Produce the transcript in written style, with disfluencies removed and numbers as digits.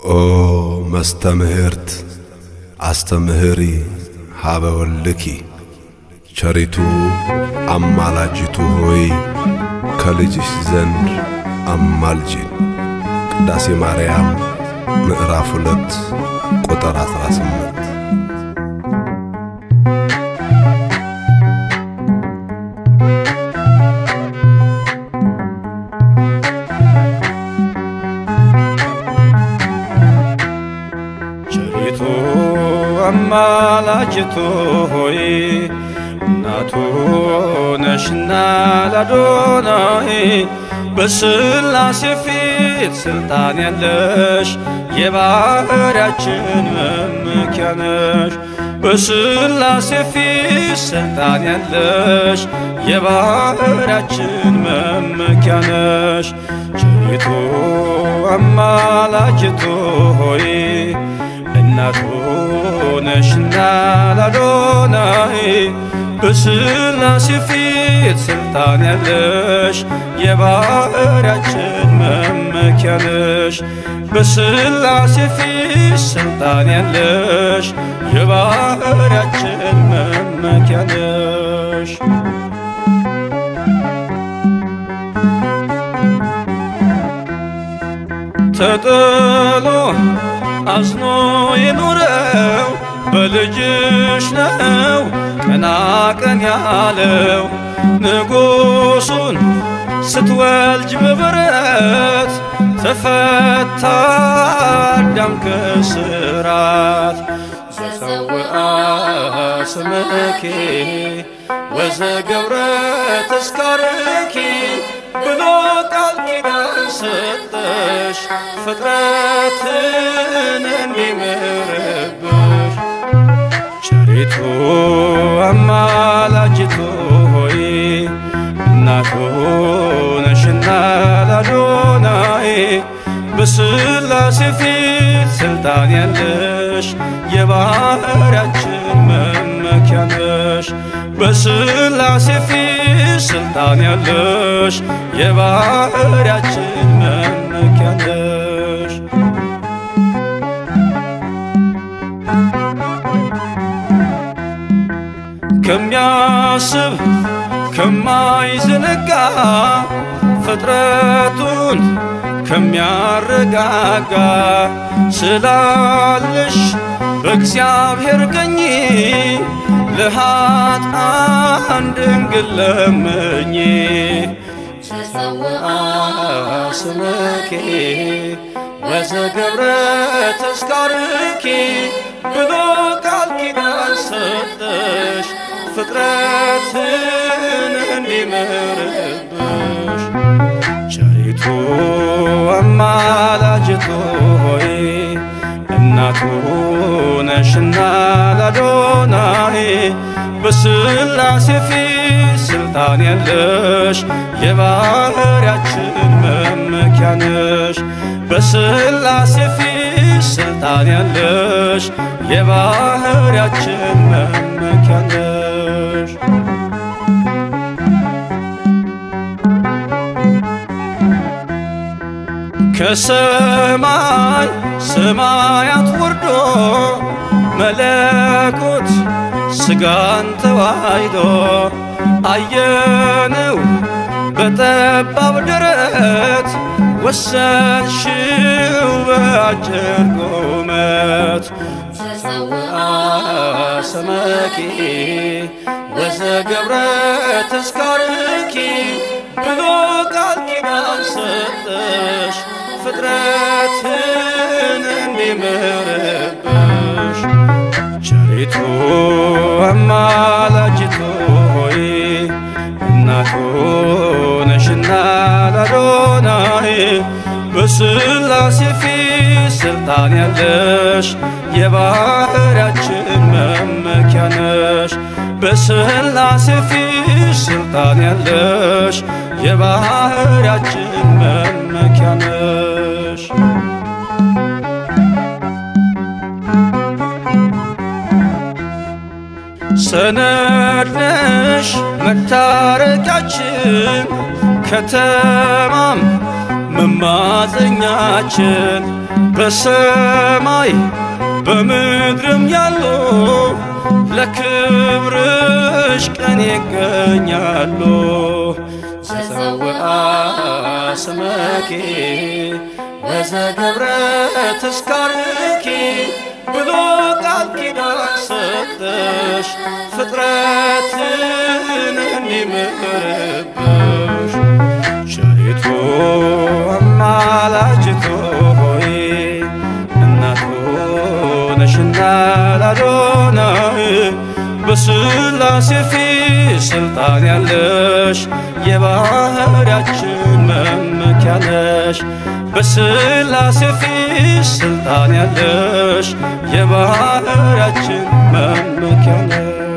ኦ መስተምህርት አስተምህሪ ሀበ ወልኪ ቸሪቱ አማላጅቱ ሆይ ከልጅሽ ዘንድ አማልጂን። ቅዳሴ ማርያም ምዕራፍ 2 ቁጥር 18። ቸሪቱ አማላጅቱ ሆይ እናቱ ነሽና ለአዶናይ በሥላሴ ፊት ስልጣን ያለሽ የባሕርያችን መመኪያ ነሽ። በሥላሴ ፊት ስልጣን ያለሽ የባሕርያችን መመኪያ ነሽ። ቸሪቱ አማላጅቱ ሆይ እናቱ ነሽና ለአዶናይ በሥላሴ ፊት ስልጣን ያለሽ የባሕርያችን መመኪያ ነሽ። በሥላሴ ፊት ስልጣን ያለሽ የባሕርያችን መመኪያ ነሽ። ተጥሎ አዝኖ የኖረው በልጅሽ ነው ቀና ቀን ያለው። ንጉሡን ስትወልጅ በበረት ተፈታ አዳም ከስራት። ዘፀውአ ስምኪ ወዘገብረ ተስካርኪ ብሎ ቃል ኪዳን ሰጠሽ ፍጥረትን እንዲምርብሽ። ቸሪቱ አማላጅቱ ሆይ እናቱ ነሽና ለአዶናይ በሥላሴ ፊት ስልጣን ያለሽ የባሕርያችን መመኪያ ነሽ። በሥላሴ ፊት ስልጣን ያለሽ የባሕርያችን መመኪያ ነሽ። ከሚያስብ ከማይዘነጋ ፍጥረቱን ከሚያረጋጋ ስላለሽ በእግዚአብሔር ቀኝ ለኃጥአን ድንግል ለምኚ። ዘፀውአ ስምኪ ወዘገብረ ተስካርኪ ብሎ ቃል ኪዳን ሰጠሽ ፍጥረትን እንዲምርብሽ። ቸሪቱ አማላጅቱ ሆይ እናቱ ነሽና ለአዶናይ በሥላሴ ፊት ስልጣን ያለሽ የባሕርያችን መመኪያ ነሽ። በሥላሴ ፊት ስልጣን ያለሽ የባሕርያችን መመኪያ ነሽ። ከሰማይ ሰማያት ወርዶ መለኮት ሥጋን ተዋሕዶ አየነው በጠባብ ደረት ወሰንሽው በአጭር ቁመት። ዘፀውአ ስምኪ ወዘገብረ ተስካርኪ ብሎ ቃል ኪዳን ሰጠሽ ፍጥረትን እንዲምርብሽ። ቸሪቱ አማላጅቱ ሆይ እናቱ ነሽና ለአዶናይ በሥላሴ ፊት ስልጣን ያለሽ የባሕርያችን መመኪያ ነሽ። በሥላሴ ፊት ስልጣን ያለሽ የባሕርያችን መመኪያ ነሽ። ሰነድ ነሽ መታረቂያችን ከተማም መማፀኛችን በሰማይ በምድርም ያሉ ለክብርሽ ቀን ይገኛሉ። ዘፀውአ ስመኪ ወዘገብረ ተስካርኪ ብሎ ቃል ኪዳን ሰጠሽ ፍጥረትን እንዲምርብሽ። ቸሪቱ አማላጅቱ ሆይ እናቱ ነሽና ለአዶናይ በሥላሴ ፊት ስልጣን ያለሽ የባህርያችን መመኪያ ነሽ። በሥላሴ ፊት ስልጣን ያለሽ የባህርያችን መመኪያ ነሽ።